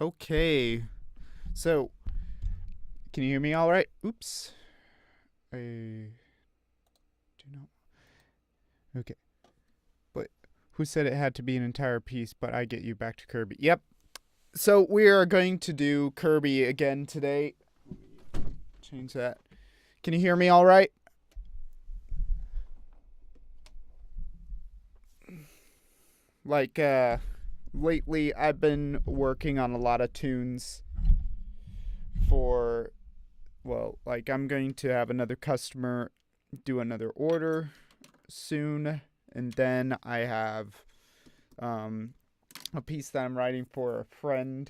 Okay. So, can you hear me all right? Oops. I do not. Okay. But who said it had to be an entire piece, but I get you back to Kirby? Yep. So, we are going to do Kirby again today. Change that. Can you hear me all right? Like, lately I've been working on a lot of tunes for, well, like I'm going to have another customer do another order soon, and then I have a piece that I'm writing for a friend,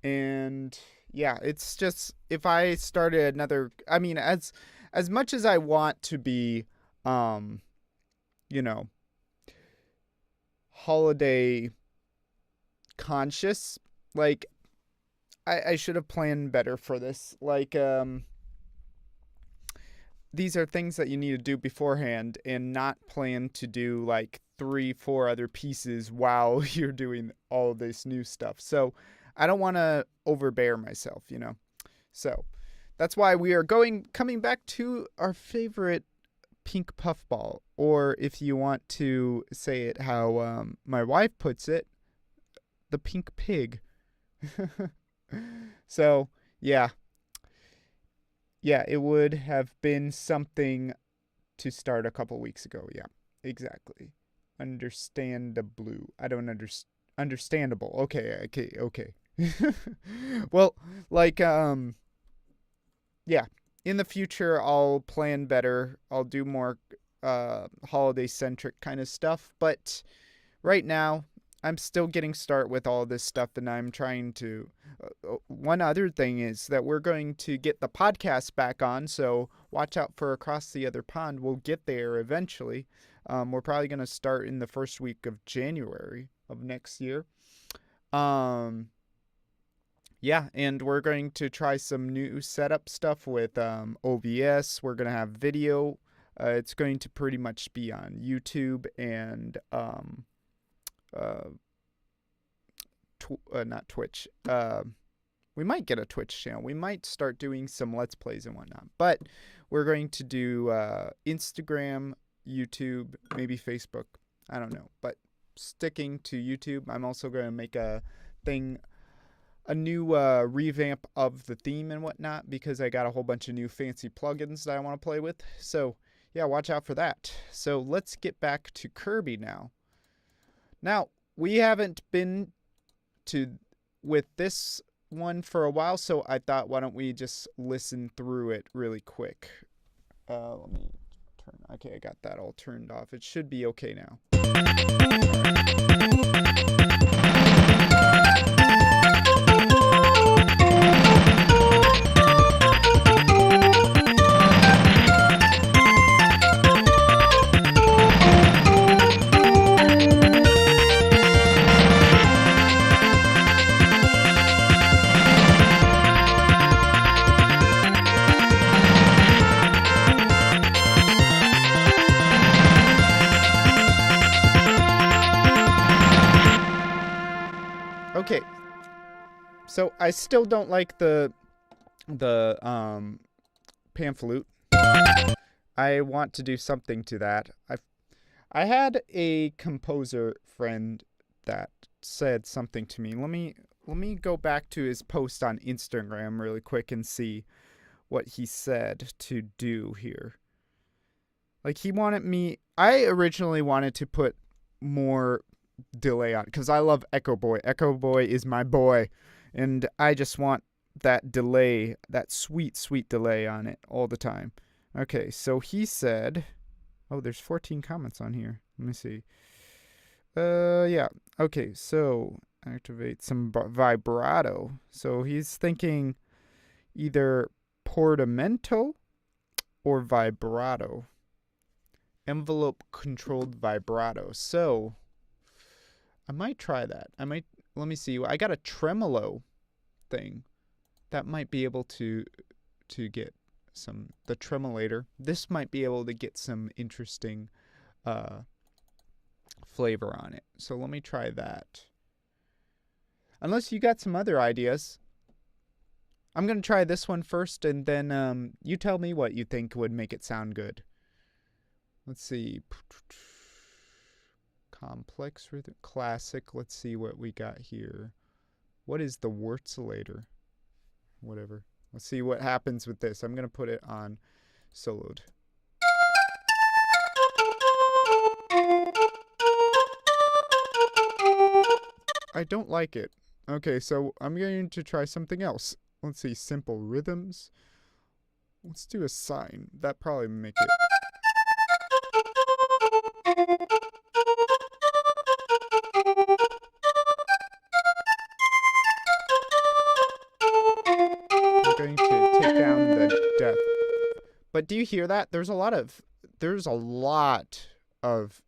and yeah, it's just if I started another, I mean, as much as I want to be, um, you know, holiday conscious, like I should have planned better for this. Like, these are things that you need to do beforehand and not plan to do like three, four other pieces while you're doing all this new stuff. So I don't want to overbear myself. So that's why we are coming back to our favorite pink puffball, or if you want to say it how my wife puts it, the pink pig. So yeah, yeah, it would have been something to start a couple weeks ago. Yeah, exactly. Understandable. I don't understandable. Okay, okay, okay. Well, like yeah, in the future I'll plan better. I'll do more holiday centric kind of stuff, but right now I'm still getting start with all this stuff, and I'm trying to. One other thing is that we're going to get the podcast back on, so watch out for Across the Other Pond. We'll get there eventually. We're probably going to start in the first week of January of next year. Yeah, and we're going to try some new setup stuff with OBS. We're going to have video. It's going to pretty much be on YouTube and not Twitch. We might get a Twitch channel. We might start doing some Let's Plays and whatnot. But we're going to do Instagram, YouTube, maybe Facebook. I don't know. But sticking to YouTube, I'm also going to make a new revamp of the theme and whatnot, because I got a whole bunch of new fancy plugins that I want to play with. So yeah, watch out for that. So let's get back to Kirby now. Now, we haven't been with this one for a while, so I thought, why don't we just listen through it really quick. Let me turn. Okay, I got that all turned off. It should be okay now. Okay, so I still don't like the pan flute. I want to do something to that. I had a composer friend that said something to me. Let me go back to his post on Instagram really quick and see what he said to do here. Like, I originally wanted to put more delay on, because I love Echo Boy. Echo Boy is my boy, and I just want that delay, that sweet, sweet delay on it all the time. Okay, so he said, oh, there's 14 comments on here. Let me see. Yeah. Okay, so activate some vibrato. So he's thinking either portamento or vibrato. Envelope controlled vibrato. So I might try that. Let me see. I got a tremolo thing that might be able to get the tremolator. This might be able to get some interesting flavor on it. So let me try that. Unless you got some other ideas. I'm going to try this one first, and then you tell me what you think would make it sound good. Let's see. Complex rhythm. Classic. Let's see what we got here. What is the Wurtzelator? Whatever. Let's see what happens with this. I'm going to put it on soloed. I don't like it. Okay, so I'm going to try something else. Let's see, simple rhythms. Let's do a sine. That probably make it. I'm going to take down the depth. But do you hear that? There's a lot of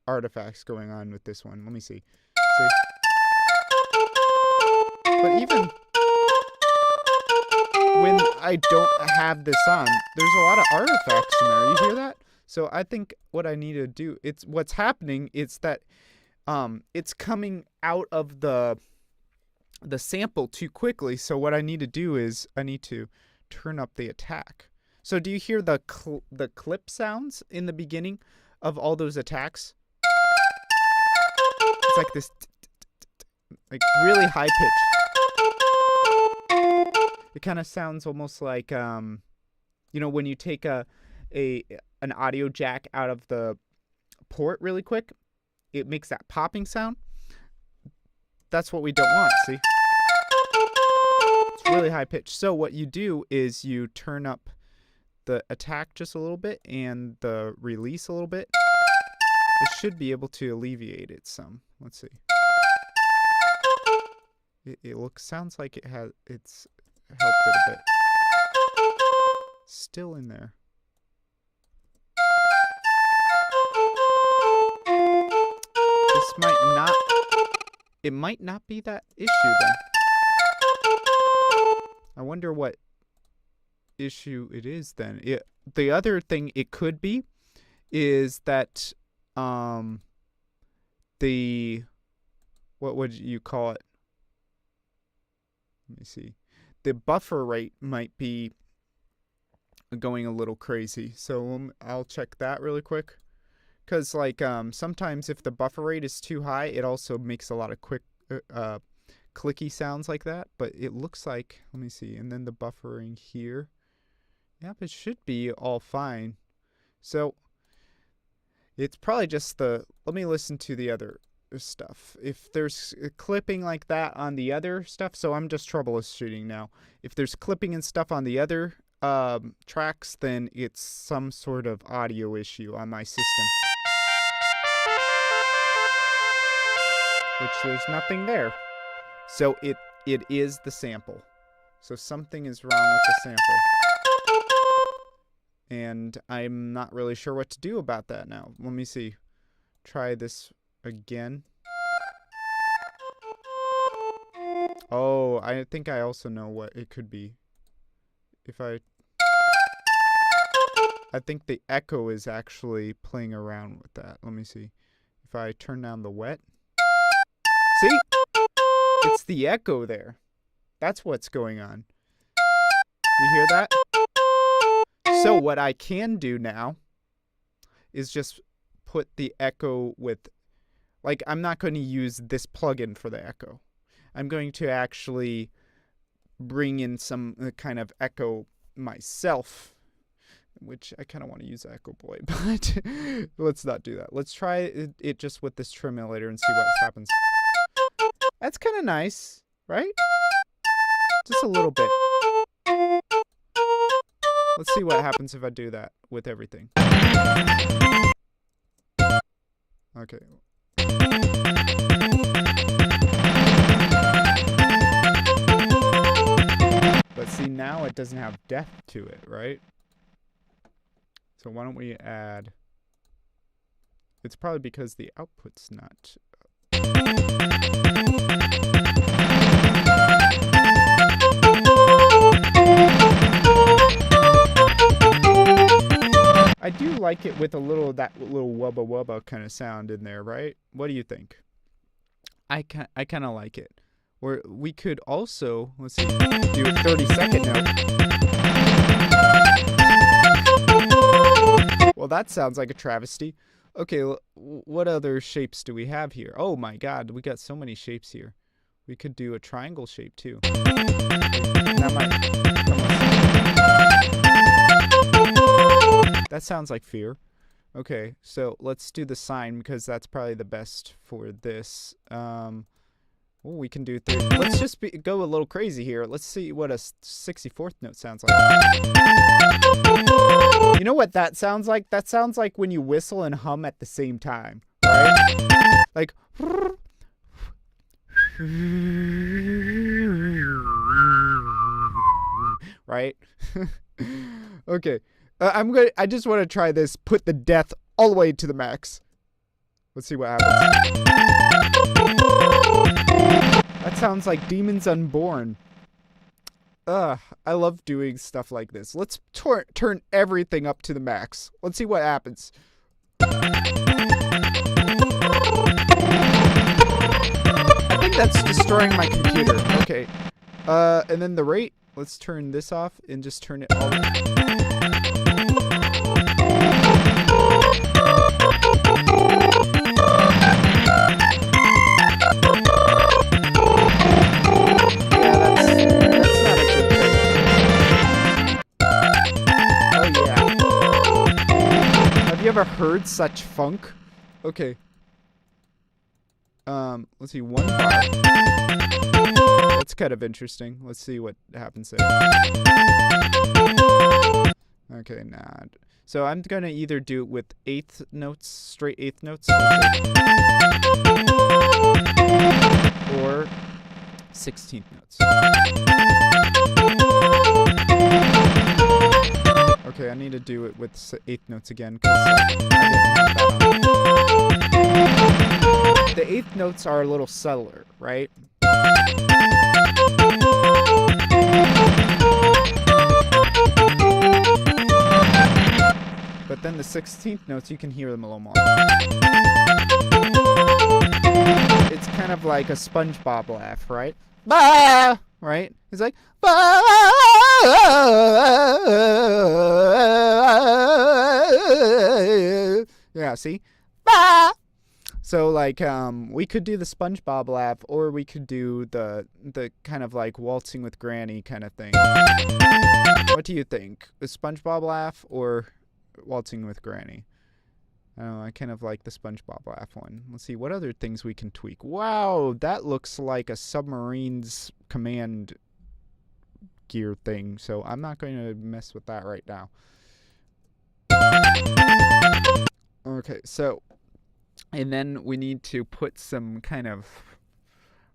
artifacts going on with this one. Let me see. See? But even when I don't have this on, there's a lot of artifacts in there. You hear that? So I think what I need to do, what's happening is that it's coming out of the sample too quickly. So what I need to do is I need to turn up the attack. So do you hear the clip sounds in the beginning of all those attacks? It's like this, like really high pitch. It kind of sounds almost like, when you take an audio jack out of the port really quick, it makes that popping sound. That's what we don't want, see? It's really high pitched. So what you do is you turn up the attack just a little bit and the release a little bit. It should be able to alleviate it some. Let's see. It sounds like it's helped it a bit. Still in there. It might not be that issue then. I wonder what issue it is then. The other thing it could be is that what would you call it? Let me see. The buffer rate might be going a little crazy. So I'll check that really quick. Because sometimes if the buffer rate is too high, it also makes a lot of quick clicky sounds like that. But it looks like, let me see, and then the buffering here. Yep, it should be all fine. So it's probably just let me listen to the other stuff. If there's clipping like that on the other stuff, so I'm just troubleshooting now. If there's clipping and stuff on the other tracks, then it's some sort of audio issue on my system. Which there's nothing there. So it is the sample. So something is wrong with the sample. And I'm not really sure what to do about that now. Let me see. Try this again. Oh, I think I also know what it could be. I think the echo is actually playing around with that. Let me see. If I turn down the wet. See? It's the echo there. That's what's going on. You hear that? So what I can do now is just put the echo with, I'm not going to use this plugin for the echo. I'm going to actually bring in some kind of echo myself, which I kind of want to use Echo Boy, but let's not do that. Let's try it just with this trim emulator and see what happens. That's kind of nice, right? Just a little bit. Let's see what happens if I do that with everything. Okay. But see, now it doesn't have depth to it, right? So why don't we add... It's probably because the output's not... I do like it with that little wubba wubba kind of sound in there, right? What do you think? I kind of like it Or we could also, let's see, do a 30-second note. Well, that sounds like a travesty. Okay, what other shapes do we have here? Oh my god, we got so many shapes here. We could do a triangle shape too. That sounds like fear. Okay, so let's do the sign because that's probably the best for this. Oh, we can do 30. Let's just go a little crazy here. Let's see what a 64th note sounds like. You know what that sounds like? That sounds like when you whistle and hum at the same time, right? Like, right? Okay. I just want to try this. Put the death all the way to the max. Let's see what happens. That sounds like Demons Unborn. I love doing stuff like this. Let's turn everything up to the max. Let's see what happens. I think that's destroying my computer. Okay. And then the rate. Let's turn this off and just turn it all. Ever heard such funk? Okay. Let's see, 1 bar. That's kind of interesting. Let's see what happens there. Okay, nah. So I'm gonna either do it with eighth notes, straight eighth notes, or 16th notes. Okay, I need to do it with 8th notes again because I didn't have that on. The 8th notes are a little subtler, right? But then the 16th notes, you can hear them a little more. It's kind of like a SpongeBob laugh, right? Bah! Right? It's like, bah! Yeah, see? Bah! So like we could do the SpongeBob laugh, or we could do the kind of like waltzing with Granny kind of thing. What do you think? The SpongeBob laugh or waltzing with Granny? I don't know, I kind of like the SpongeBob laugh one. Let's see what other things we can tweak. Wow, that looks like a submarine's command gear thing, so I'm not going to mess with that right now. Okay, so, and then we need to put some kind of,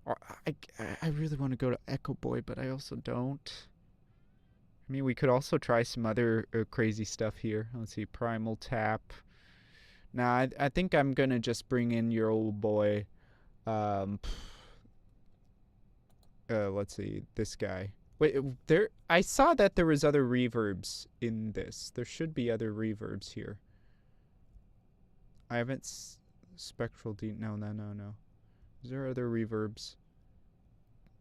I really want to go to Echo Boy, but I also don't. I mean, we could also try some other crazy stuff here. Let's see, Primal Tap. Now, I think I'm going to just bring in your old boy, let's see, this guy. Wait, I saw that there was other reverbs in this. There should be other reverbs here. I haven't spectral no. Is there other reverbs?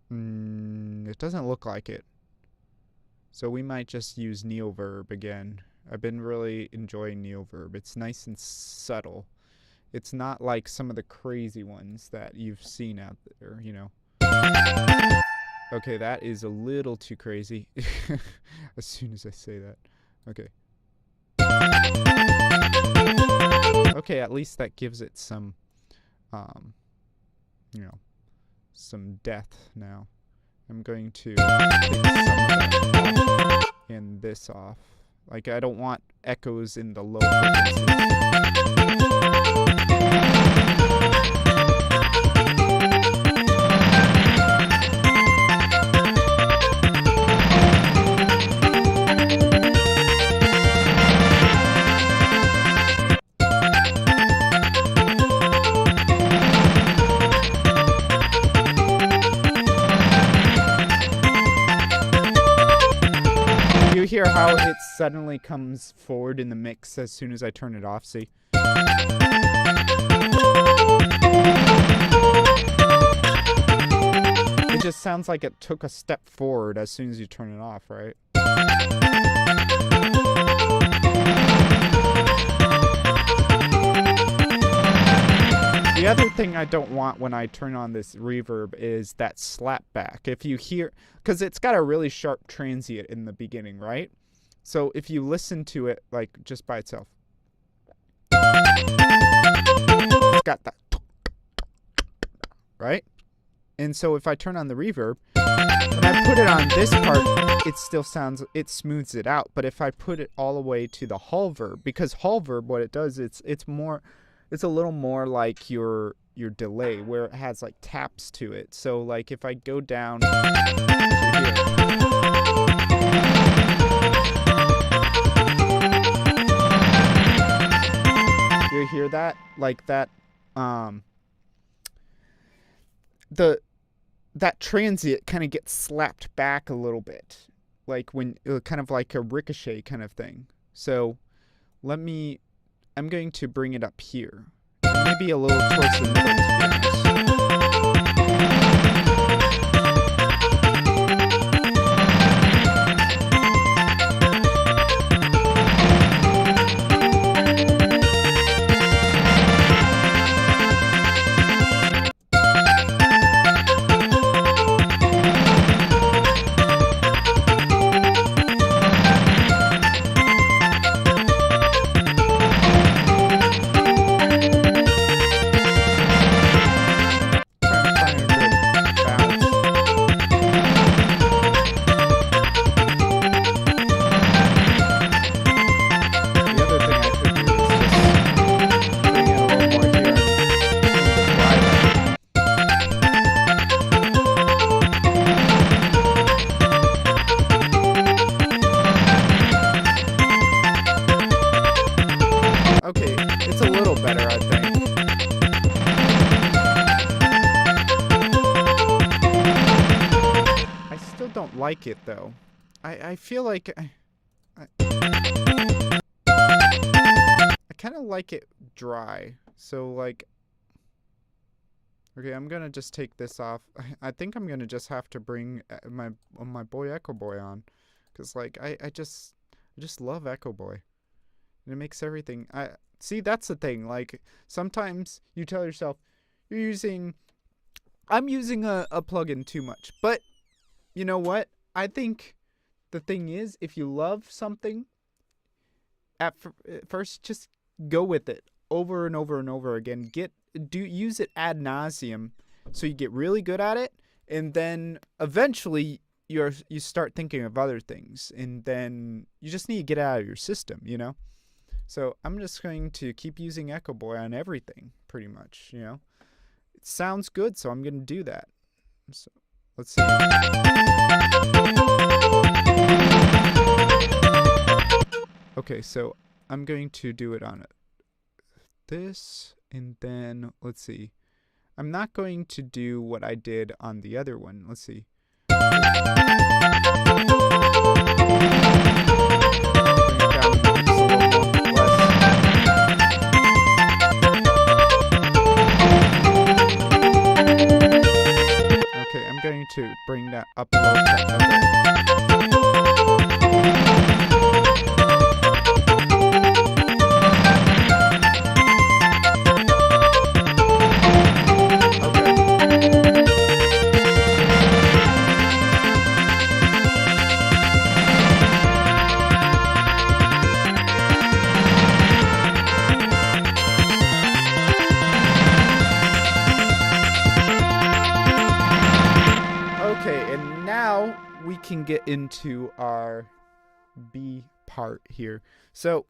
It doesn't look like it. So we might just use Neoverb again. I've been really enjoying Neoverb. It's nice and subtle. It's not like some of the crazy ones that you've seen out there, you know. Okay, that is a little too crazy. As soon as I say that. Okay. Okay, at least that gives it some, you know, some depth now. I'm going to take some of that off and this off. Like, I don't want echoes in the low frequencies. You hear how it suddenly comes forward in the mix as soon as I turn it off, see? sounds like it took a step forward as soon as you turn it off, right? The other thing I don't want when I turn on this reverb is that slap back. If you hear, because it's got a really sharp transient in the beginning, right? So if you listen to it like just by itself, it's got that, right? And so if I turn on the reverb, when I put it on this part, it still sounds, it smooths it out. But if I put it all the way to the hall verb, because hall verb, what it does, it's a little more like your delay, where it has like taps to it. So like if I go down to here, you hear that? Like that that transient kind of gets slapped back a little bit, like when kind of like a ricochet kind of thing. So I'm going to bring it up here, maybe a little towards the middle, to be honest. Okay, it's a little better, I think. I still don't like it, though. I feel like I kind of like it dry. So, like, okay, I'm gonna just take this off. I think I'm gonna just have to bring my boy Echo Boy on, because like I just love Echo Boy. It makes everything. See, that's the thing. Like, sometimes you tell yourself I'm using a plugin too much. But you know what? I think the thing is, if you love something, at first just go with it over and over and over again. Use it ad nauseum, so you get really good at it, and then eventually you start thinking of other things, and then you just need to get it out of your system, you know? So I'm just going to keep using Echo Boy on everything, pretty much, you know? It sounds good, so I'm going to do that. So let's see. Okay, so I'm going to do it on this, and then, let's see. I'm not going to do what I did on the other one. Let's see. Okay, I'm going to bring that up a little bit. Can get into our B part here. So,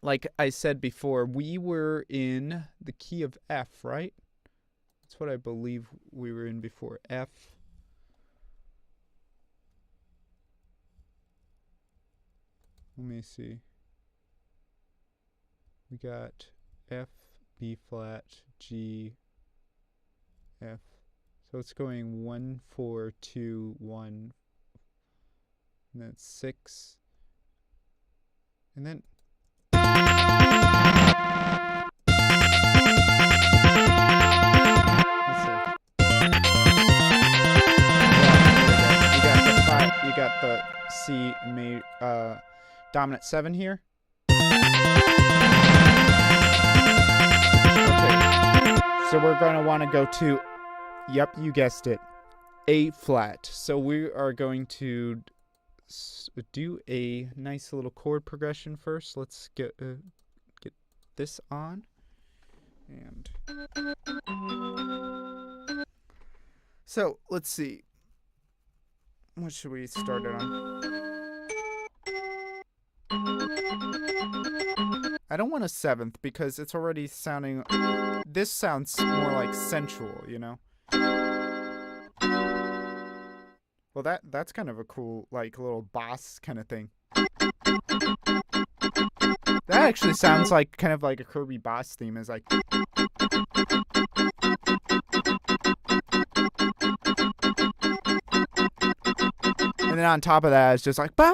like I said before, we were in the key of F, right? That's what I believe we were in before. F. Let me see. We got F, B flat, G, F. So it's going 1, 4, 2, 1. And then 6, and then let's see. dominant 7 here. So we're going to want to go to, yep, you guessed it, A flat. So we are going to do a nice little chord progression first. Let's get this on. And so let's see. What should we start it on? I don't want a 7th because it's already sounding. This sounds more like sensual, you know. Well, that's kind of a cool, like, little boss kind of thing. That actually sounds like kind of like a Kirby boss theme. Is like. And then on top of that, it's just like, you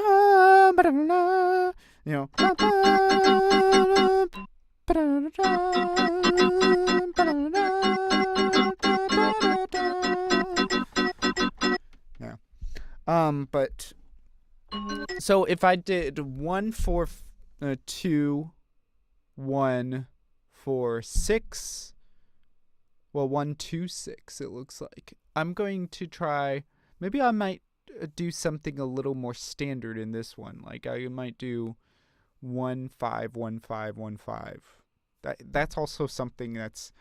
know. Yeah. But so if I did 1 4 2 1 4 6, well 1 2 6 it looks like. I'm going to try. Maybe I might do something a little more standard in this one. Like I might do 1 5 1 5 1 5. That's also something that's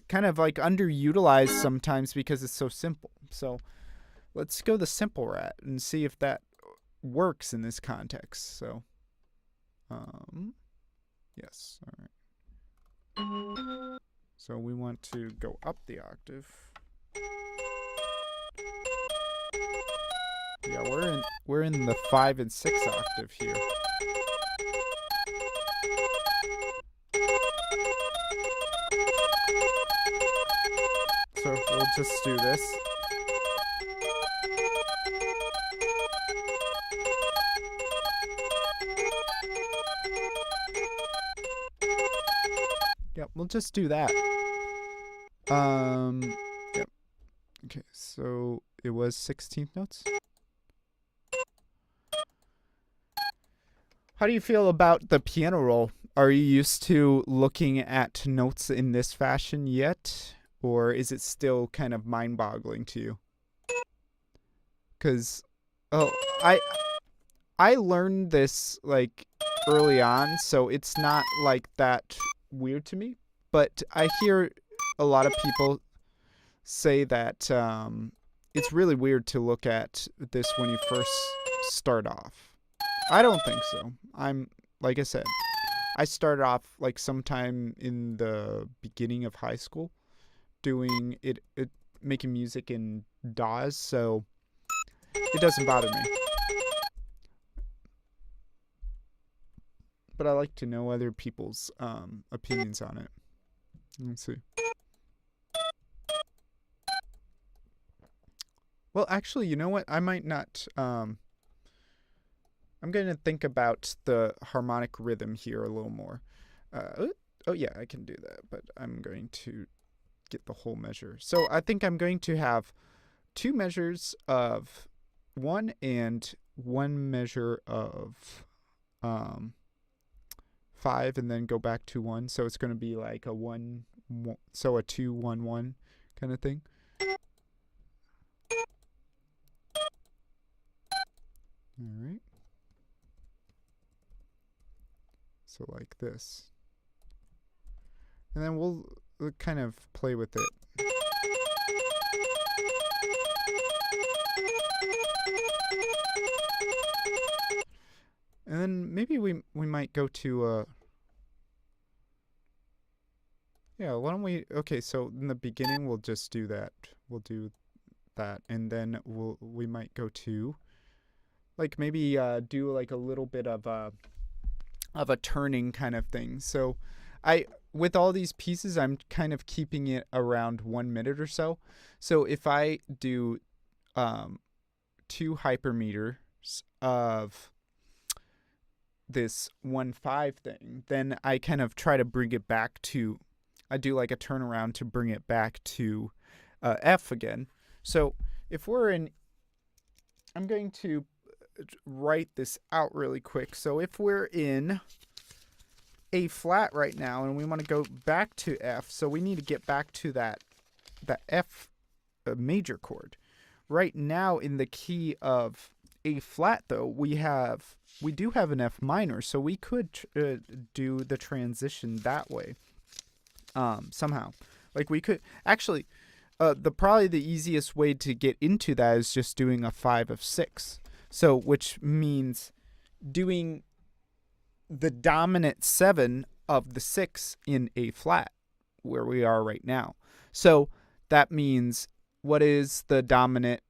kind of like underutilized sometimes because it's so simple. So let's go the simple route and see if that works in this context. So yes, all right. So we want to go up the octave. Yeah, we're in the 5 and 6 octave here. So we'll just do this. Yep, we'll just do that. Yep. Okay, so it was 16th notes. How do you feel about the piano roll? Are you used to looking at notes in this fashion yet? Or is it still kind of mind-boggling to you? Because, I learned this, like, early on, so it's not, like, that weird to me. But I hear a lot of people say that it's really weird to look at this when you first start off. I don't think so. Like I said, I started off like sometime in the beginning of high school doing it making music in DAWs, so it doesn't bother me. But I like to know other people's opinions on it. Let's see. Well, actually, you know what? I might not I'm going to think about the harmonic rhythm here a little more. Oh, yeah, I can do that, but I'm going to get the whole measure. So I think I'm going to have 2 measures of 1 and 1 measure of 5, and then go back to 1. So it's going to be like a 1, so a 2 1 1 kind of thing. All right. So like this. And then we'll kind of play with it. And then maybe we might go to yeah, why don't we, okay, so in the beginning we'll just do that. We'll do that, and then we might go to like maybe do like a little bit of a turning kind of thing. So with all these pieces, I'm kind of keeping it around 1 minute or so. So if I do 2 hypermeters of this 1/5 thing, then I kind of try to bring it back to, I do like a turnaround to bring it back to F again. So if we're in, I'm going to write this out really quick. So if we're in A flat right now and we want to go back to F, so we need to get back to that F major chord. Right now in the key of A flat though, we do have an F minor, so we could do the transition that way. Somehow. Like we could actually probably the easiest way to get into that is just doing a 5 of 6. So which means doing the dominant 7 of the 6 in A flat where we are right now. So that means what is the dominant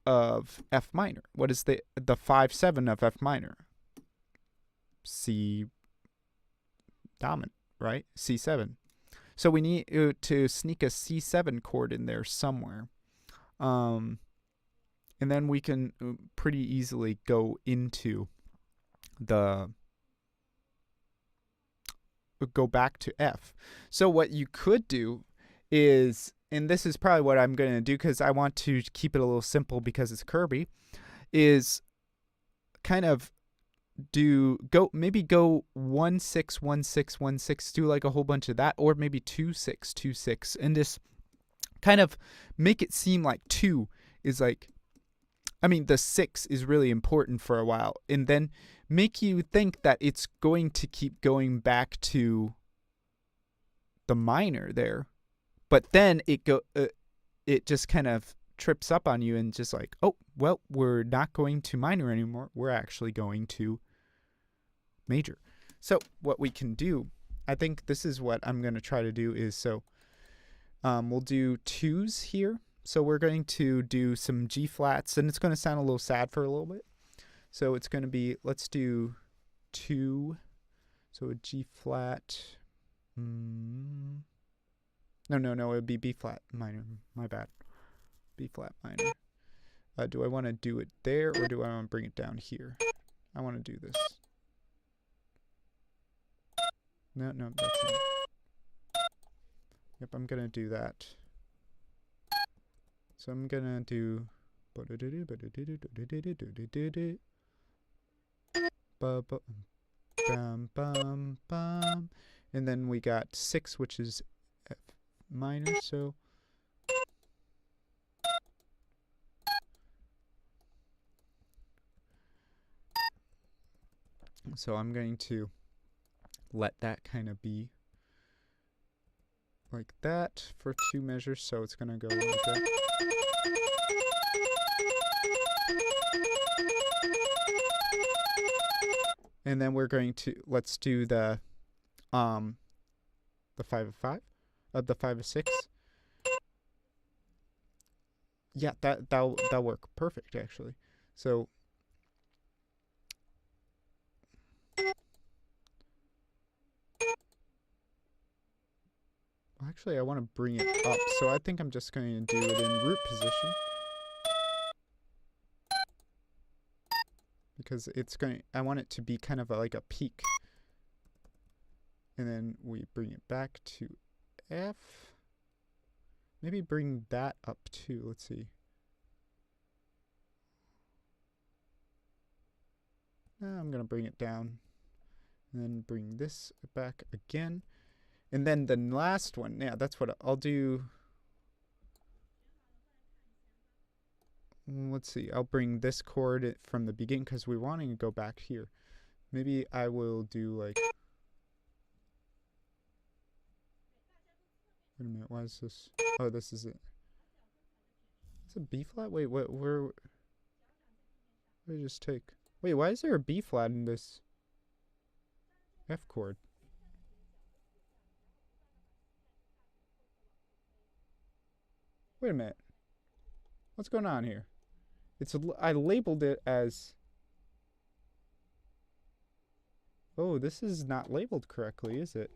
of F minor? What is the 5/7 of F minor? C dominant, right? C7. So we need to sneak a C7 chord in there somewhere. And then we can pretty easily go into go back to F. So what you could do is, and this is probably what I'm going to do because I want to keep it a little simple because it's Kirby, is kind of maybe go 1 6 1 6 1 6, do like a whole bunch of that, or maybe 2 6 2 6, and just kind of make it seem like 2 is like, I mean the 6 is really important for a while, and then make you think that it's going to keep going back to the minor there, but then it just kind of trips up on you and just like, oh well, we're not going to minor anymore, we're actually going to major. So what we can do, I think this is what I'm going to try to do is, so we'll do 2s here. So we're going to do some G flats, and it's going to sound a little sad for a little bit. So it's going to be, let's do 2, so a G flat, no, it would be B flat minor, my bad, B flat minor. Do I want to do it there, or do I want to bring it down here? I want to do this. No, that's not. Yep, I'm gonna do that. So I'm gonna do bum bum bum, and then we got 6, which is F minor. So I'm going to let that kind of be like that for 2 measures, so it's going to go like that. And then we're going to, let's do the 5 of 5, the 5 of 6. Yeah, that'll work perfect actually. So actually, I want to bring it up, so I think I'm just going to do it in root position. Because I want it to be kind of like a peak. And then we bring it back to F. Maybe bring that up too, let's see. I'm going to bring it down. And then bring this back again. And then the last one, yeah, that's what I'll do. Let's see, I'll bring this chord from the beginning because we're wanting to go back here. Maybe I will do like, wait a minute, why is this? Oh, this is it. It's a B flat? Wait, what, where did I just take? Wait, why is there a B flat in this F chord? Wait a minute. What's going on here? I labeled it as... Oh, this is not labeled correctly, is it?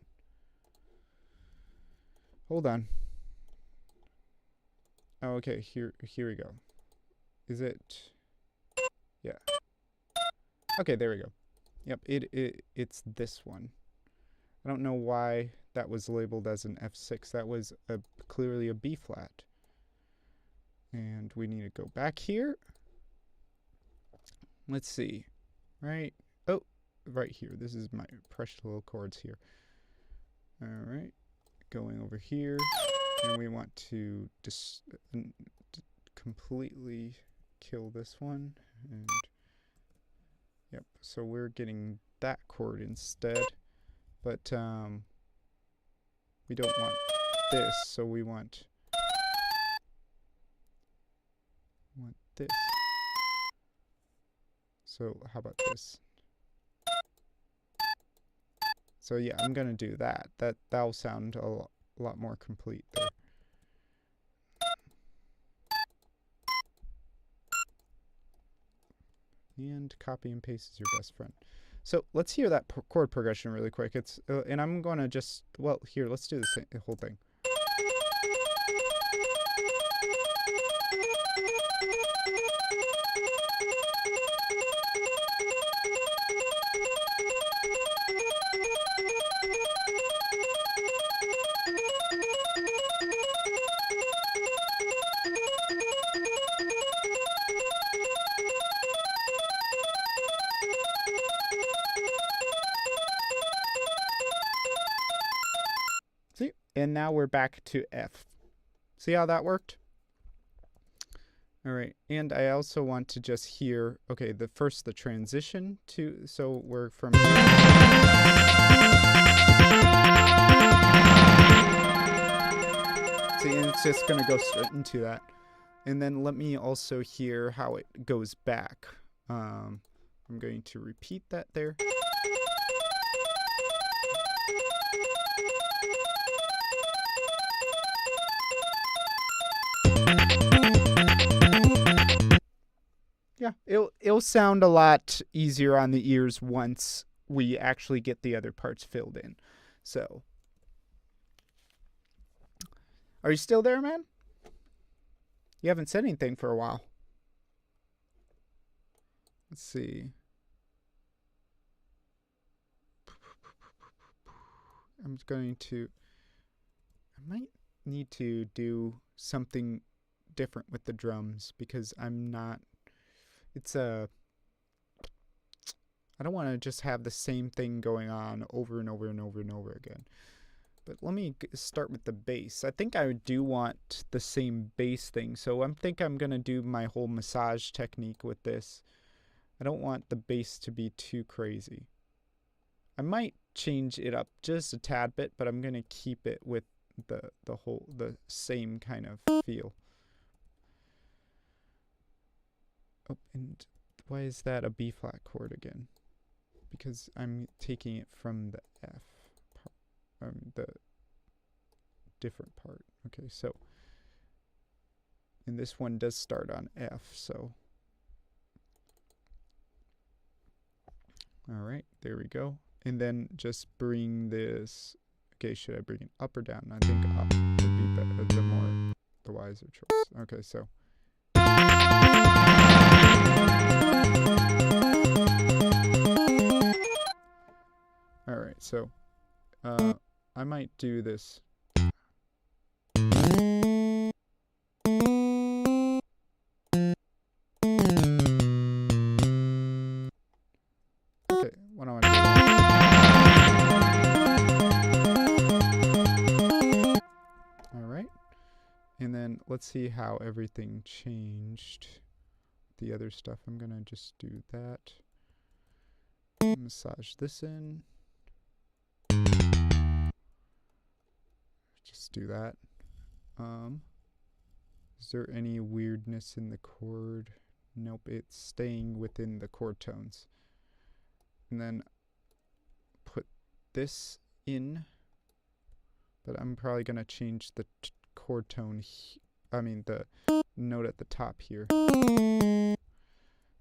Hold on. Oh, okay, here we go. Is it... Yeah. Okay, there we go. Yep, it's this one. I don't know why that was labeled as an F6. That was clearly a B flat. And we need to go back here. let's see. Right. Oh, right here. This is my precious little chords here. All right. Going over here. And we want to just completely kill this one. And yep. So we're getting that chord instead. But we don't want this, so we want this. So how about this? So yeah, I'm gonna do that. That'll sound a lot more complete there. And copy and paste is your best friend. So let's hear that chord progression really quick. It's and I'm gonna just, well, here, let's do the whole thing. See? And now we're back to F. See how that worked? All right, and I also want to just hear, okay, the transition to, so we're from here. See, and it's just gonna go straight into that. And then let me also hear how it goes back. I'm going to repeat that there. Yeah, it'll sound a lot easier on the ears once we actually get the other parts filled in. So, are you still there, man? You haven't said anything for a while. Let's see. I'm going to, I might need to do something different with the drums because I'm not, I don't want to just have the same thing going on over and over and over and over again. But let me start with the bass. I think I do want the same bass thing, so I think I'm going to do my whole massage technique with this. I don't want the bass to be too crazy. I might change it up just a tad bit, but I'm going to keep it with the same kind of feel. Oh, and why is that a B flat chord again? Because I'm taking it from the F part, the different part. Okay, so, and this one does start on F, so. All right, there we go. And then just bring this, okay, should I bring it up or down? I think up would be the wiser choice. Okay, so. All right, so I might do this. Okay, what do I want to do? All right, and then let's see how everything changed. The other stuff, I'm gonna just do that. Massage this in. Just do that. Is there any weirdness in the chord? Nope, it's staying within the chord tones. And then put this in, but I'm probably gonna change the chord tone. The note at the top here,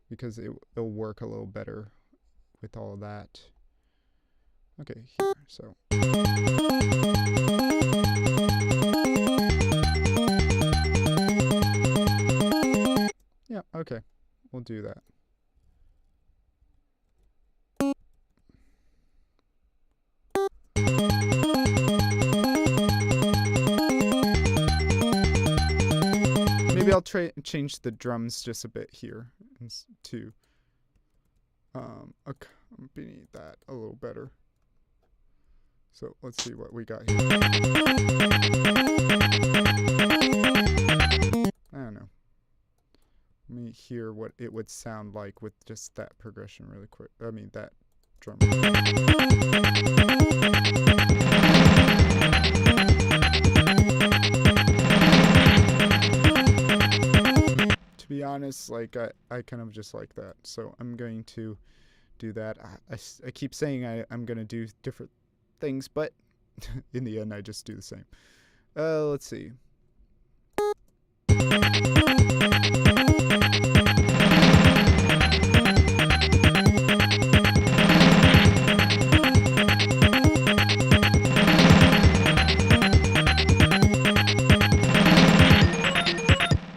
because it'll work a little better with all of that. Okay, here, so. Yeah, okay, we'll do that. Maybe I'll change the drums just a bit here too. accompany that a little better. So let's see what we got here. I don't know. Let me hear what it would sound like with just that progression really quick. I mean, that drum. To be honest, like, I kind of just like that. So I'm going to do that. I keep saying I'm going to do different things, but in the end, I just do the same. Let's see.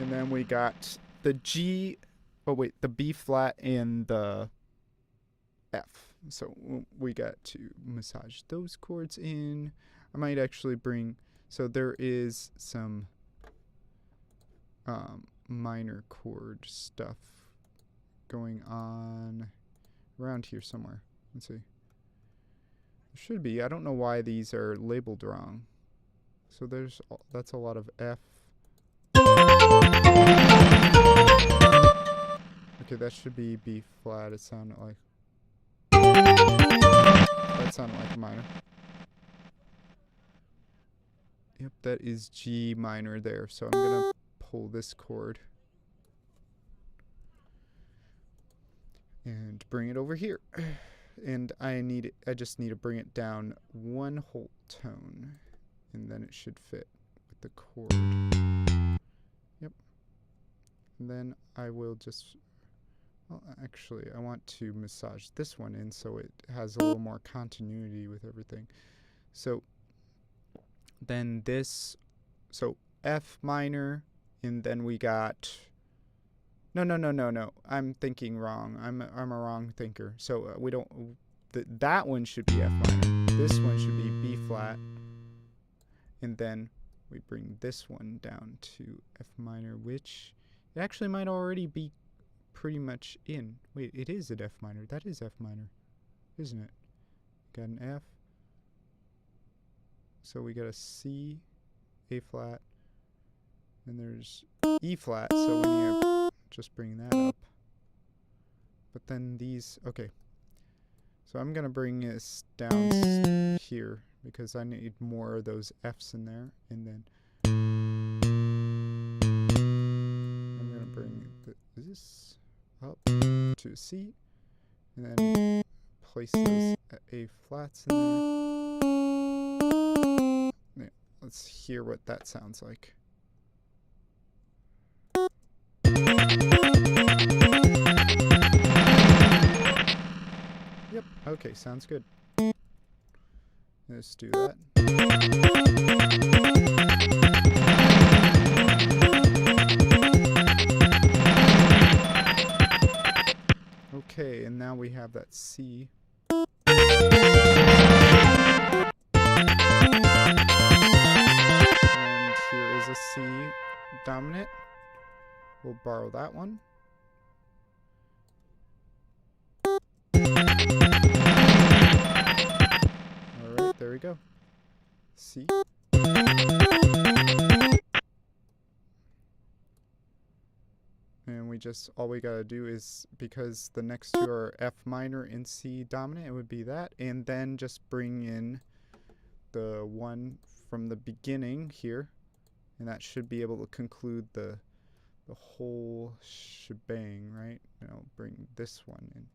And then we got the G, the B flat and the F. So we got to massage those chords in. I might actually bring, so there is some minor chord stuff going on around here somewhere. Let's see. There should be. I don't know why these are labeled wrong. So that's a lot of F. Okay, that should be B flat. It sounded like. That sounded like a minor. Yep, that is G minor there. So I'm gonna pull this chord and bring it over here. And I just need to bring it down one whole tone, and then it should fit with the chord. Yep. And then I will just. Well, actually, I want to massage this one in so it has a little more continuity with everything. So then this, so F minor, and then we got, no. I'm thinking wrong. I'm a wrong thinker. So we don't, that one should be F minor. This one should be B flat. And then we bring this one down to F minor, which it actually might already be pretty much in. Wait, it is an F minor. That is F minor, isn't it? Got an F. So we got a C, A flat, and there's E flat. So we need to just bring that up. But then these, okay. So I'm gonna bring this down here because I need more of those Fs in there, and then I'm gonna bring this up to C, and then place those A flats in there. Yeah, let's hear what that sounds like. Yep, okay, sounds good. Let's do that. Okay, and now we have that C. And here is a C dominant. We'll borrow that one. Alright, there we go. C. And all we gotta do is, because the next two are F minor and C dominant, it would be that, and then just bring in the one from the beginning here, and that should be able to conclude the whole shebang, right? And I'll bring this one in.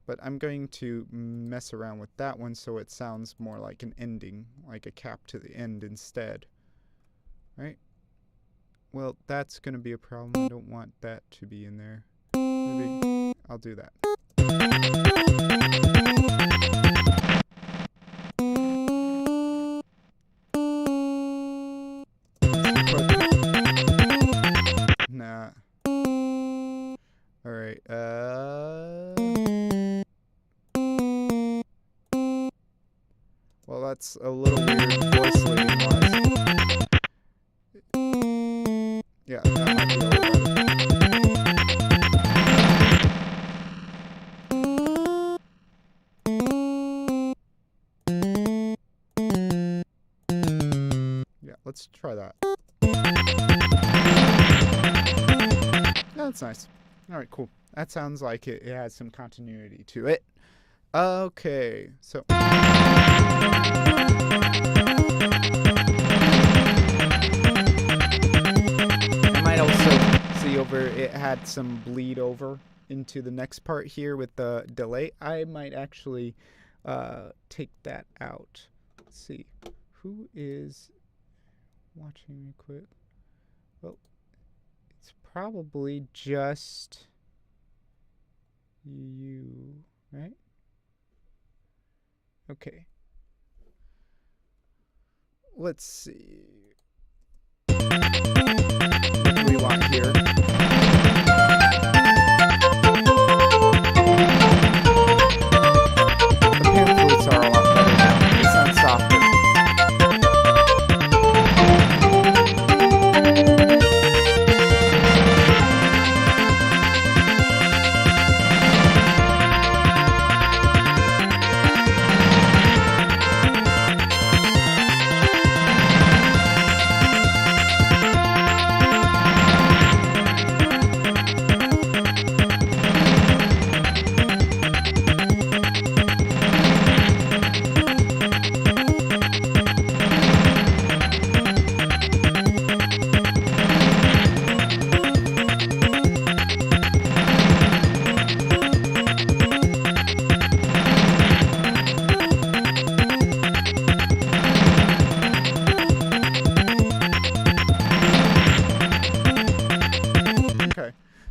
But I'm going to mess around with that one so it sounds more like an ending, like a cap to the end instead, right? Well, that's going to be a problem. I don't want that to be in there. Maybe I'll do that. Nah. Alright, well, that's a little weird voice leading wise. Yeah, that might be a little better. That's nice. All right, cool. That sounds like it has some continuity to it. Okay, so I might also see over it had some bleed over into the next part here with the delay. I might actually take that out. Let's see. Who is watching me quick? Well, it's probably just you, right? Okay. Let's see. What do we want here? The pan flutes are a lot better now. They sound softer.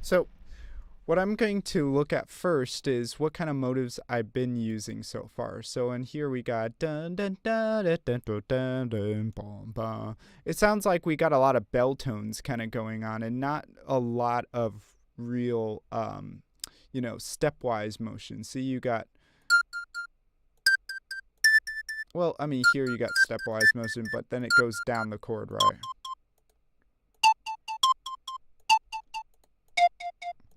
So what I'm going to look at first is what kind of motives I've been using so far. So in here we got dun dun dun dun dun dun dun dun bum bum. It sounds like we got a lot of bell tones kind of going on and not a lot of real stepwise motion. See, you got, well, I mean, here you got stepwise motion, but then it goes down the chord, right?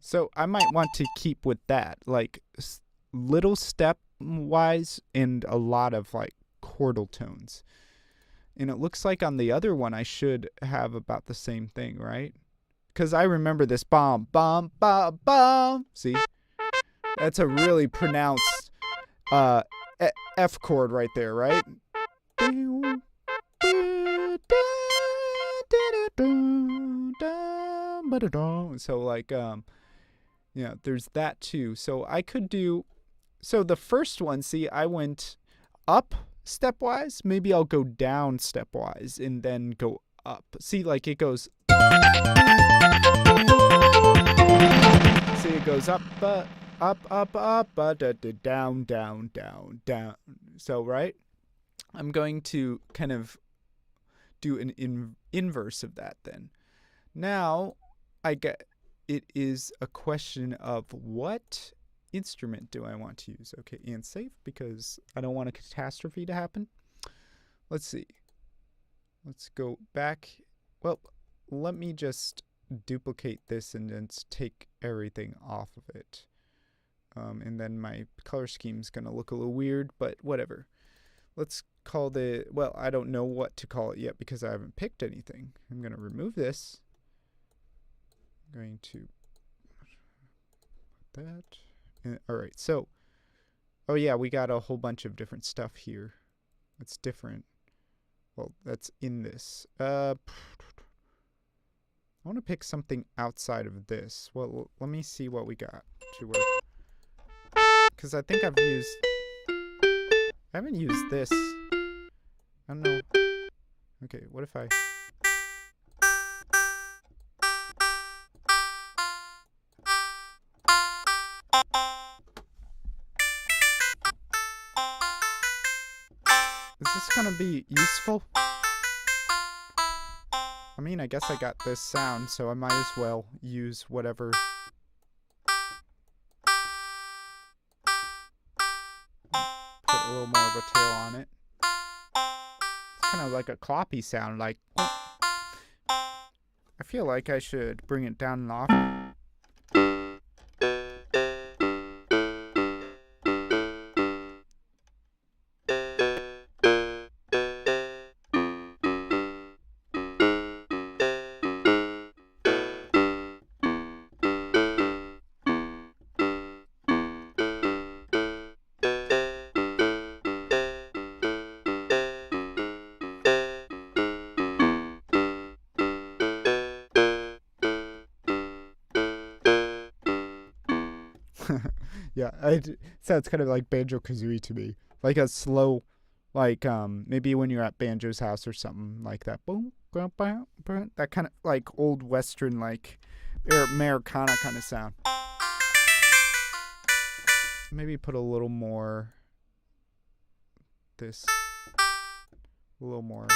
So I might want to keep with that, like little step-wise and a lot of like chordal tones. And it looks like on the other one I should have about the same thing, right? Because I remember this bomb, bomb, bomb, bomb. See? That's a really pronounced F chord right there, right? So like there's that too. So I could do, so the first one, see, I went up stepwise. Maybe I'll go down stepwise and then go up. See, like it goes, see, it goes up, down, down, down, down. So, right? I'm going to kind of do an inverse of that then. Now, it is a question of what instrument do I want to use? Okay, and save, because I don't want a catastrophe to happen. Let's see. Let's go back. Well, let me just duplicate this and then take everything off of it. And then my color scheme is going to look a little weird, but whatever. Let's call the, well, I don't know what to call it yet because I haven't picked anything. I'm going to remove this. Going to put that in. All right, so oh yeah, we got a whole bunch of different stuff here that's different. Well, that's in this. I want to pick something outside of this. Well, let me see what we got to work, because I think I haven't used this. I don't know. Okay, what if I is this gonna be useful? I mean, I guess I got this sound, so I might as well use whatever. Put a little more of a tail on it. It's kind of like a cloppy sound, like. I feel like I should bring it down and off. Yeah, it sounds kind of like Banjo-Kazooie to me. Like a slow, like, maybe when you're at Banjo's house or something like that. Boom, boom, boom, boom. That kind of, like, old Western, like, Americana kind of sound. Maybe put a little more, this, a little more.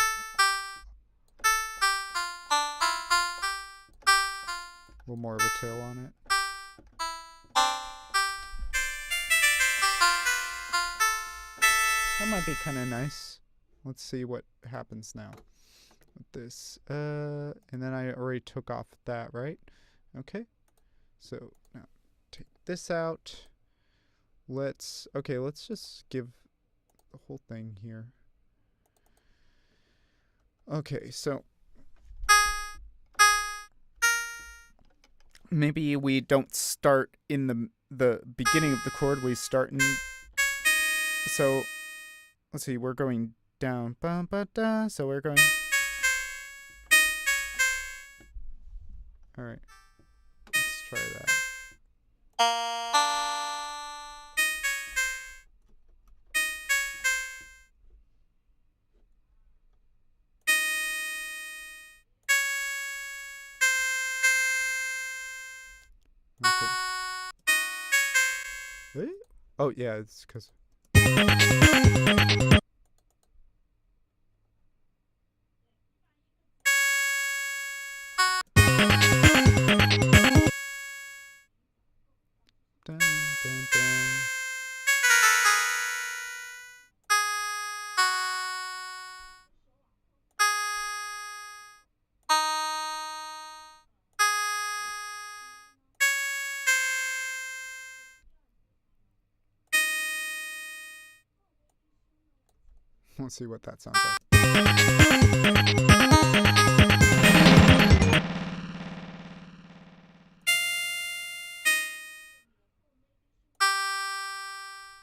A little more of a tail on it. That might be kind of nice. Let's see what happens now with this. And then I already took off that, right? Okay. So now take this out. Let's just give the whole thing here. Okay, so maybe we don't start in the beginning of the chord. We start in. So let's see. We're going down. So we're going. All right. Let's try that. Okay. Really? Oh yeah, it's because. Dun, dun, dun. Let's see what that sounds like.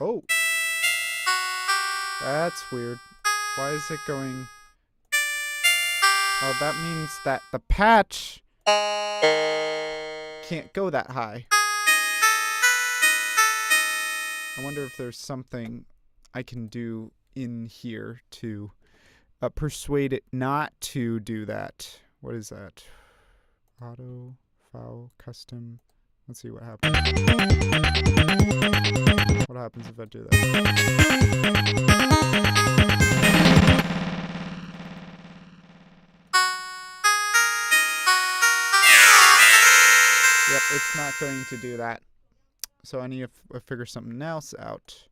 Oh, that's weird. Why is it going? Oh, that means that the patch can't go that high. I wonder if there's something I can do in here to persuade it not to do that. What is that? Auto, file, custom. Let's see what happens. What happens if I do that? Yep, it's not going to do that. So I need to figure something else out.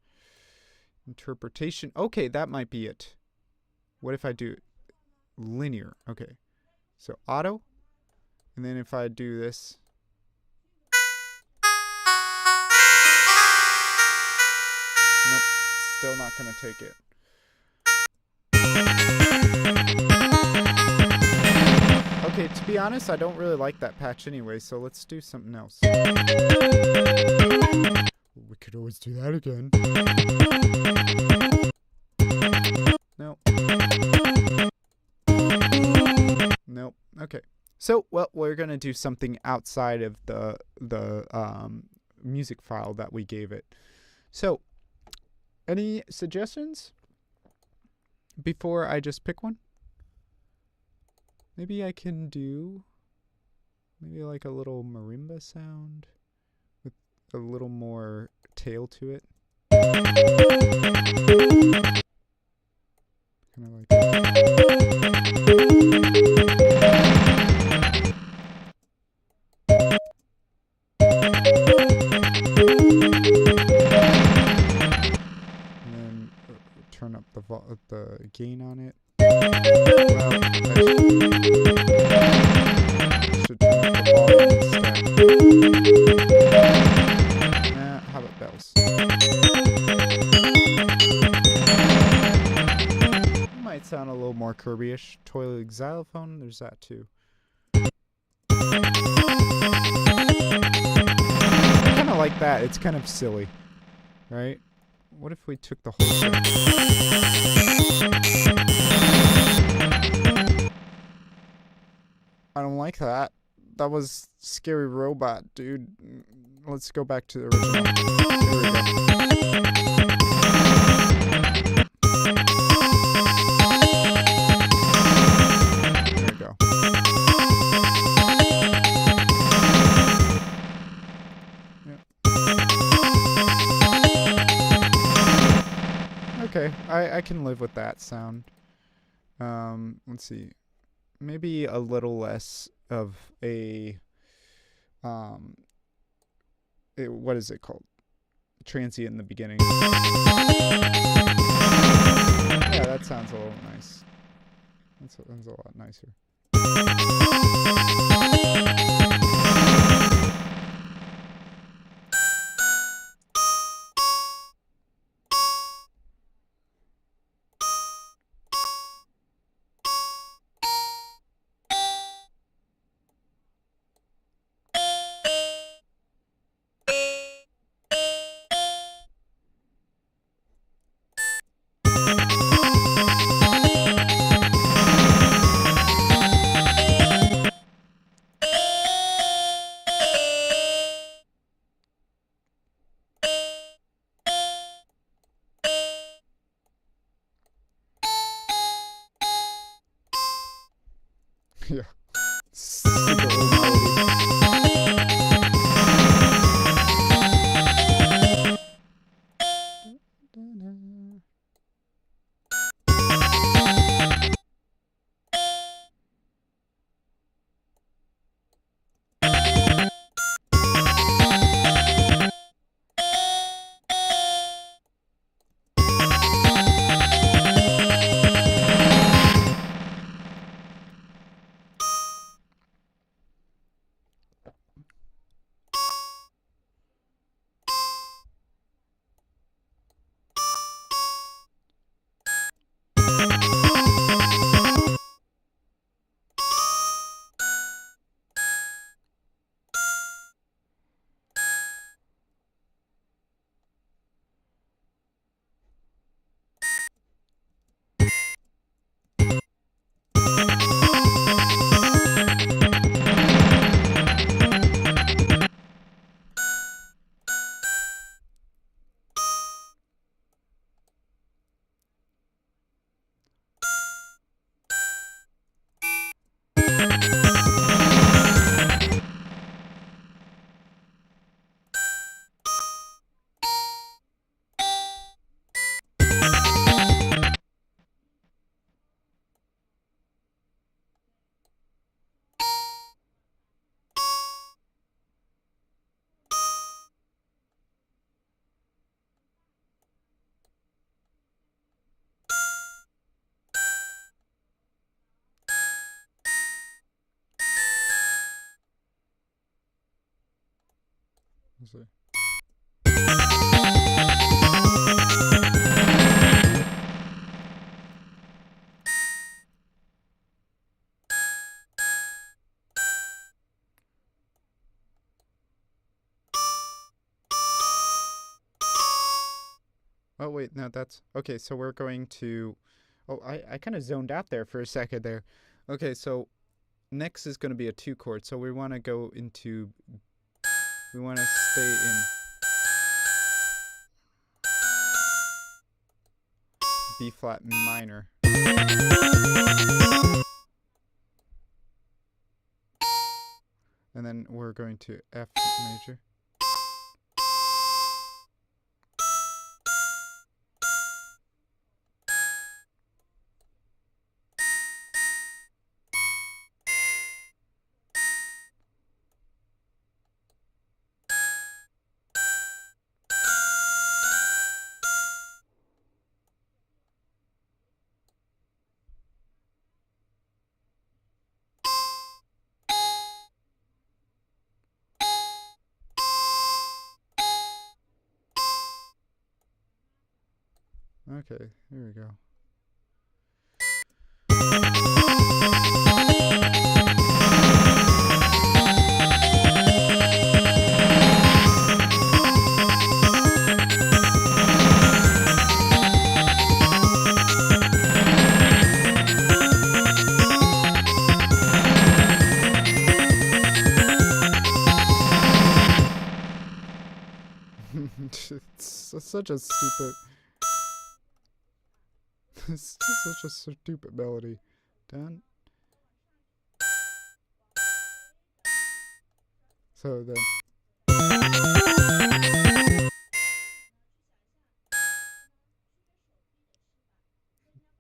Interpretation. Okay, that might be it. What if I do linear? Okay. So auto. And then if I do this. Nope. Still not going to take it. Okay, to be honest, I don't really like that patch anyway, so let's do something else. We could always do that again. Nope. Nope. Okay. So, well, we're going to do something outside of the music file that we gave it. So, any suggestions before I just pick one? Maybe I can do maybe like a little marimba sound with a little more tail to it. Kind of like and then turn up the gain on it. Well, I should turn up the volume instead. Nah, how about bells? Might sound a little more Kirby-ish. Toilet xylophone, there's that too. I kind of like that. It's kind of silly, right? What if we took the whole thing? I don't like that. That was Scary Robot, dude. let's go back to the original. Here we go. There we go. Yep. Okay, I can live with that sound. Let's see. Maybe a little less of a what is it called? Transient in the beginning. Yeah, that sounds a little nice. That sounds a lot nicer. Yeah. Super old melody. Let's see. Oh wait, no, that's okay. So we're going to. Oh, I kind of zoned out there for a second there. Okay, so next is going to be a 2-chord. So we want to go into. We want to stay in B flat minor. And then we're going to F major. Okay, here we go. such a stupid. It's just such a stupid melody. Done. So then.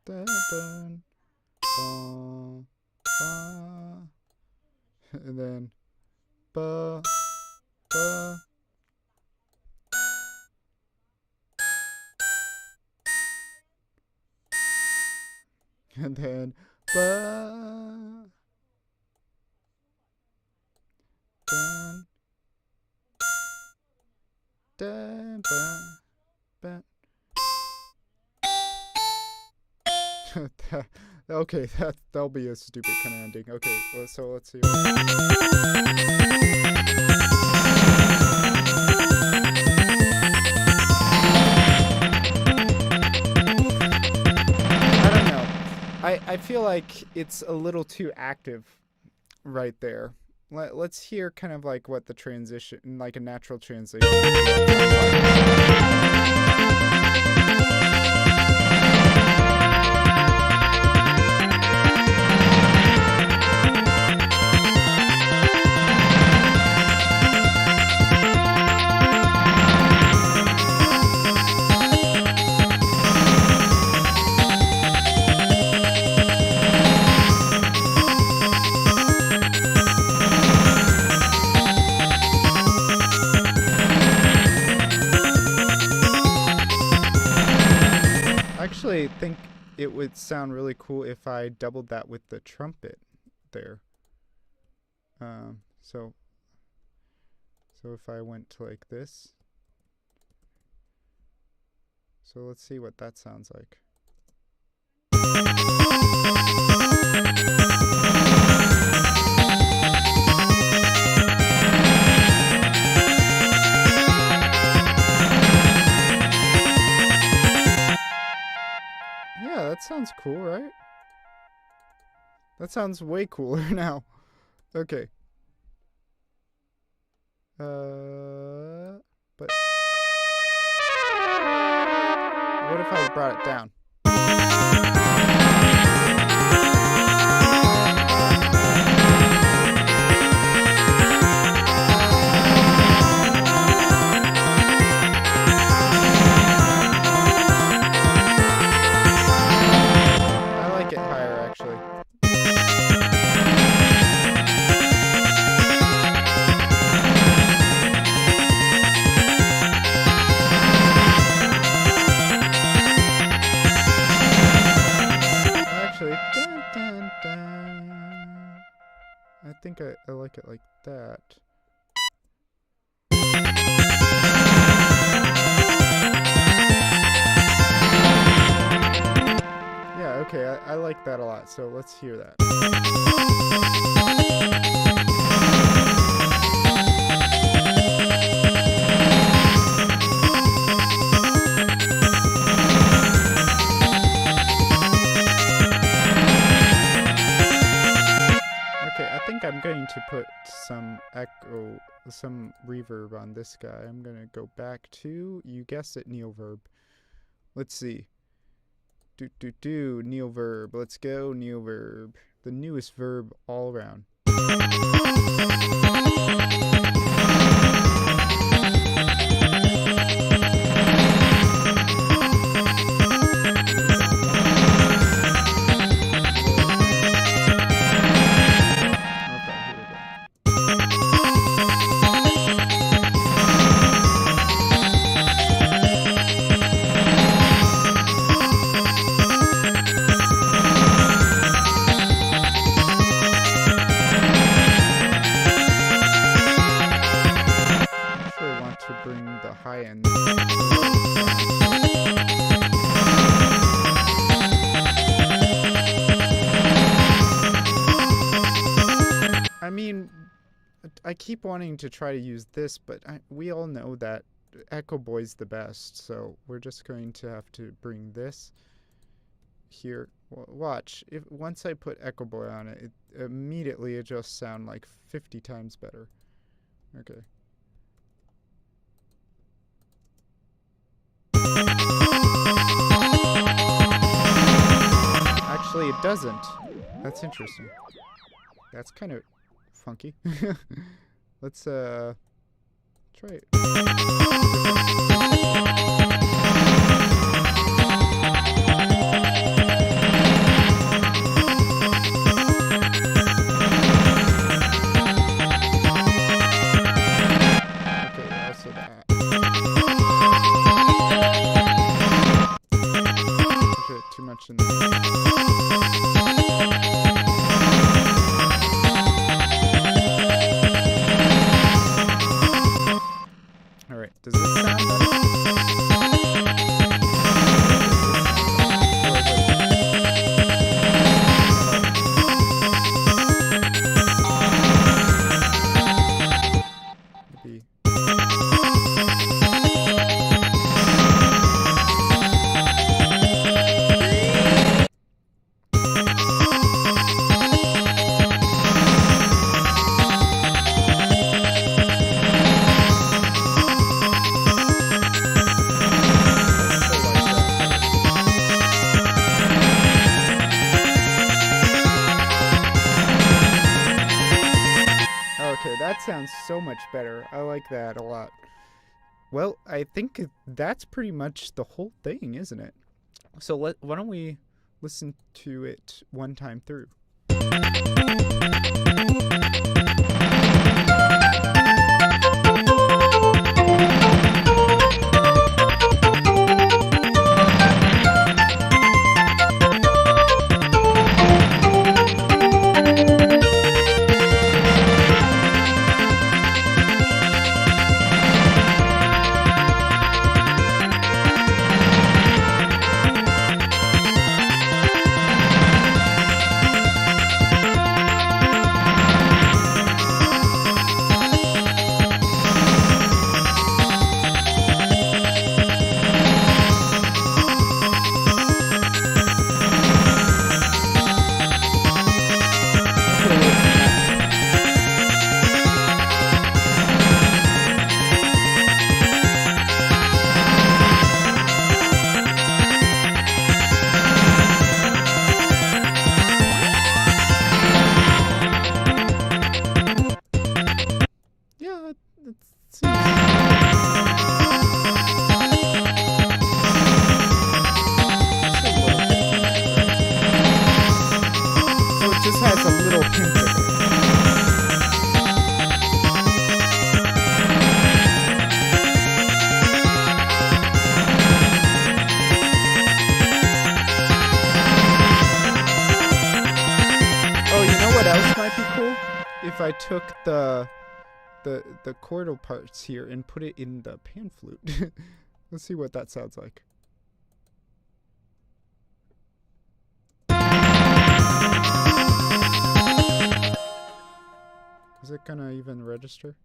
Dun, dun, ba, ba, and then ba, ba. And then ba, dun, dun, ba, ba. Okay, that'll be a stupid kind of ending. Okay, well, so let's see. I don't know. I feel like it's a little too active right there. Let's hear kind of like what the transition, like a natural translation. I think it would sound really cool if I doubled that with the trumpet there. So if I went to like this. So let's see what that sounds like. Yeah, that sounds cool, right? That sounds way cooler now. Okay. But what if I brought it down? I like it higher, actually. Dun, dun, dun. I think I like it like that. Yeah, okay, I like that a lot, so let's hear that. I'm going to put some echo, some reverb on this guy. I'm going to go back to, you guessed it, Neoverb. Let's see. Neoverb. Let's go, Neoverb. The newest verb all around. I mean, I keep wanting to try to use this, but we all know that Echo Boy's the best, so we're just going to have to bring this here. Watch, once I put Echo Boy on it, immediately it just sounds like 50 times better. Okay. Actually, it doesn't. That's interesting. That's kind of funky. Let's try it. Okay, also that. Okay, too much in there. Alright, does this sound better? Maybe. Okay, that sounds so much better. I like that a lot. Well, I think that's pretty much the whole thing, isn't it? So why don't we listen to it one time through? If I took the chordal parts here and put it in the pan flute. Let's see what that sounds like. Is it gonna even register?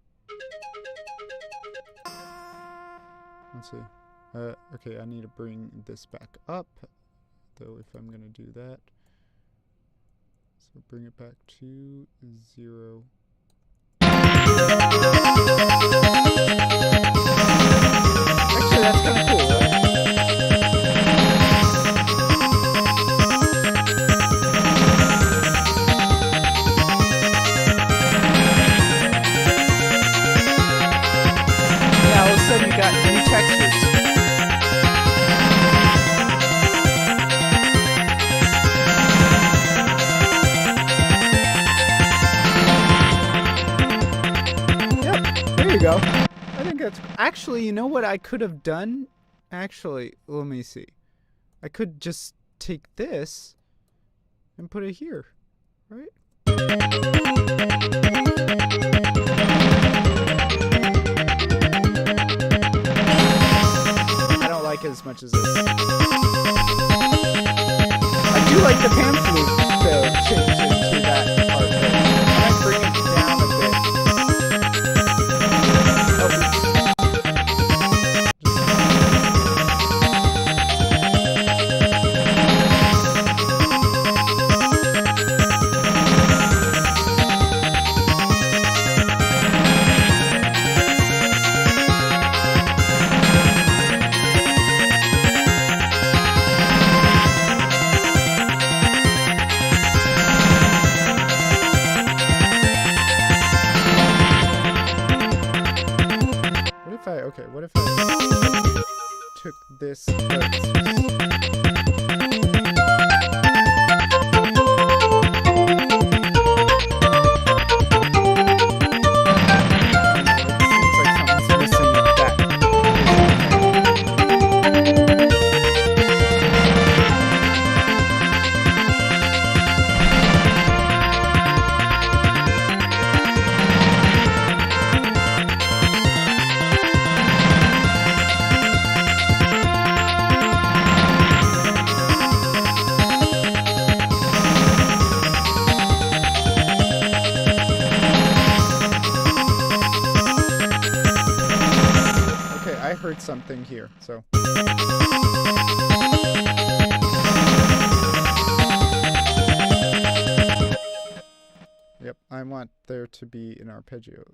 Let's see. Okay, I need to bring this back up, though, if I'm gonna do that. So bring it back to 0. Actually, that's kind of cool, right? Yeah, all of a sudden you got new textures. There you go. I think that's... Actually, you know what I could have done? Actually, let me see. I could just take this and put it here, right? I don't like it as much as this. I do like the pan flute to change into that part there. I might bring it down a bit. Okay, what if I took this? I heard something here, so. Yep, I want there to be an arpeggio.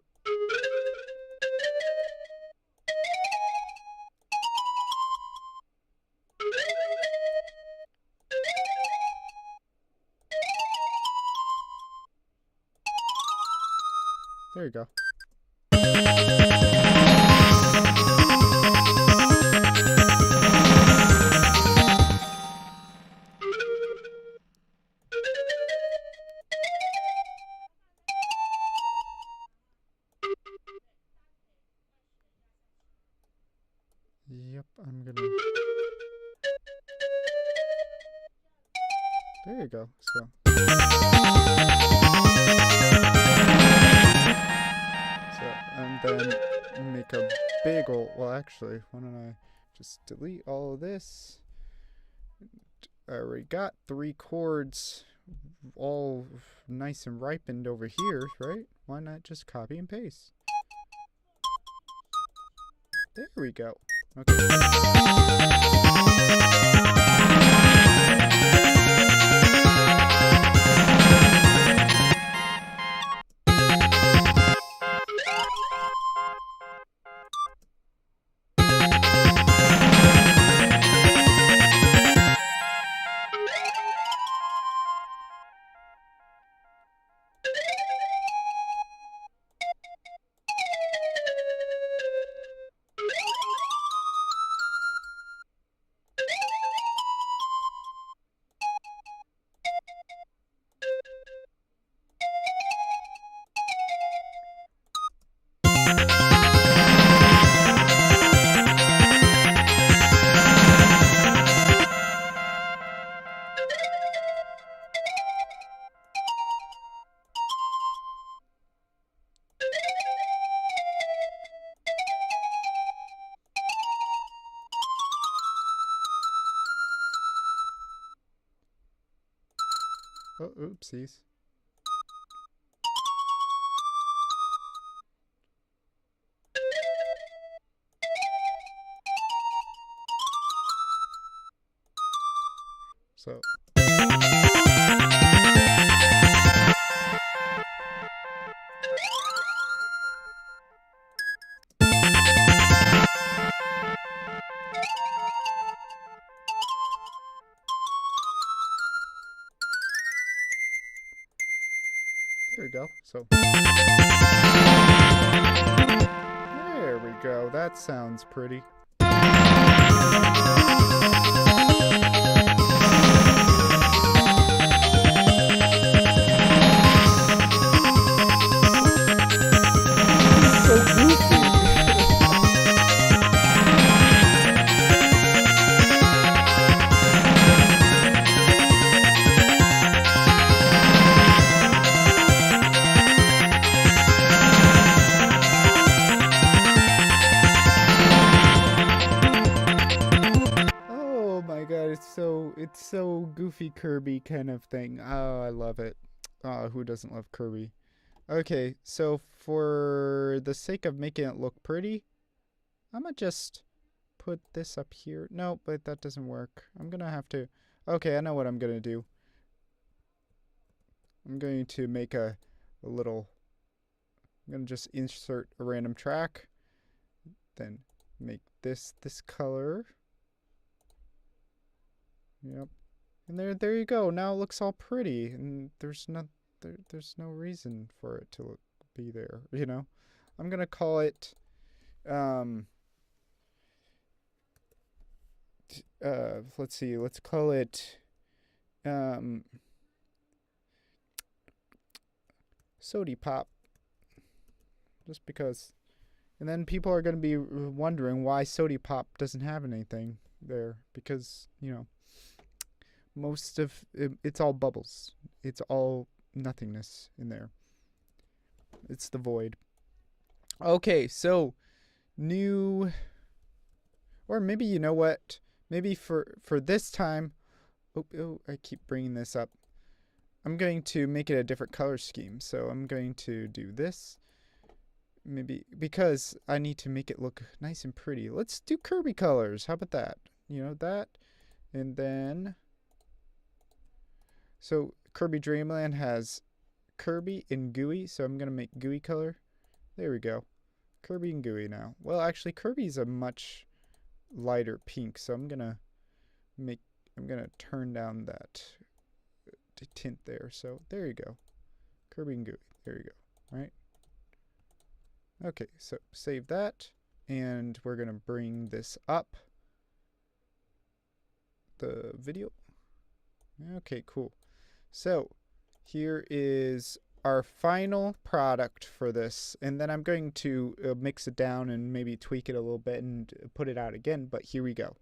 There you go. Yep, I'm gonna... There you go, so... And then make a big ol'... Well, actually, why don't I just delete all of this? I already got 3 chords all nice and ripened over here, right? Why not just copy and paste? There we go. Okay. Oh, oopsies. So... There we go. So there we go. That sounds pretty. So goofy. It's so goofy Kirby kind of thing. Oh, I love it. Oh, who doesn't love Kirby? Okay, so for the sake of making it look pretty, I'm gonna just put this up here. No, but that doesn't work. I'm gonna have to... Okay, I know what I'm gonna do. I'm going to make a little... I'm gonna just insert a random track. Then make this color. Yep. And there you go. Now it looks all pretty, and there's no reason for it to be there, you know. I'm gonna call it let's see, let's call it um Sody Pop, just because. And then people are going to be wondering why Sody Pop doesn't have anything there, because, most of it's all bubbles. It's all nothingness in there. It's the void. Okay, so new, or maybe, you know what? Maybe for this time, I keep bringing this up. I'm going to make it a different color scheme. So I'm going to do this. Maybe because I need to make it look nice and pretty. Let's do Kirby colors. How about that? That. And then, so Kirby Dreamland has Kirby and Gooey. So I'm going to make Gooey color. There we go. Kirby and Gooey now. Well, actually, Kirby's a much lighter pink. So I'm going to turn down that tint there. So there you go. Kirby and Gooey. There you go. All right. Okay, so save that, and we're going to bring this up, the video. Okay, cool. So here is our final product for this, and then I'm going to mix it down and maybe tweak it a little bit and put it out again, but here we go.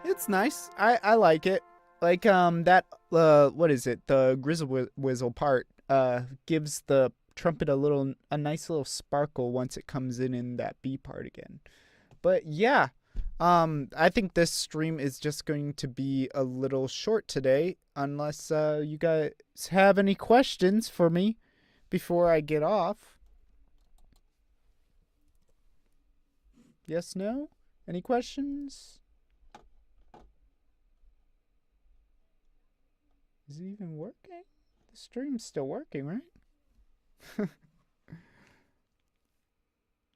It's nice. I like it. Like that what is it? The Grizzle Whizzle part gives the trumpet a nice little sparkle once it comes in that B part again. But yeah, I think this stream is just going to be a little short today, unless you guys have any questions for me before I get off. Yes, no? Any questions? Is it even working? The stream's still working, right?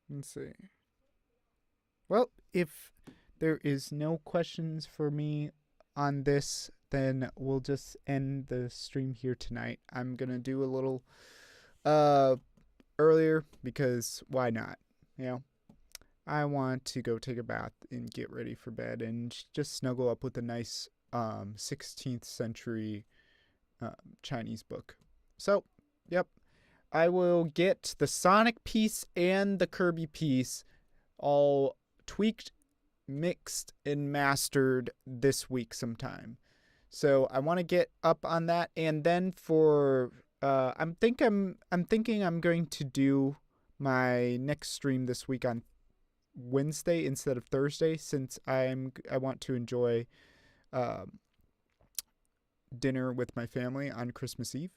Let's see. Well, if there is no questions for me on this, then we'll just end the stream here tonight. I'm going to do a little earlier because why not? I want to go take a bath and get ready for bed and just snuggle up with a nice 16th century Chinese book. So, yep. I will get the Sonic piece and the Kirby piece all tweaked, mixed, and mastered this week sometime. So I want to get up on that, and then for I'm thinking I'm going to do my next stream this week on Wednesday instead of Thursday, since I want to enjoy dinner with my family on Christmas Eve,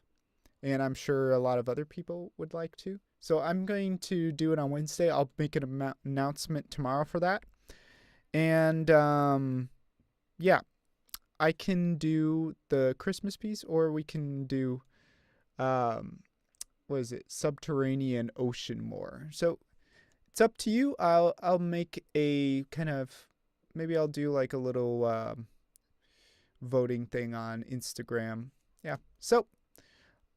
and I'm sure a lot of other people would like to. So I'm going to do it on Wednesday. I'll make an announcement tomorrow for that. And yeah, I can do the Christmas piece, or we can do what is it? Subterranean Ocean More. So it's up to you. I'll make a kind of, maybe I'll do like a little voting thing on Instagram. Yeah. So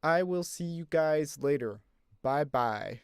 I will see you guys later. Bye bye.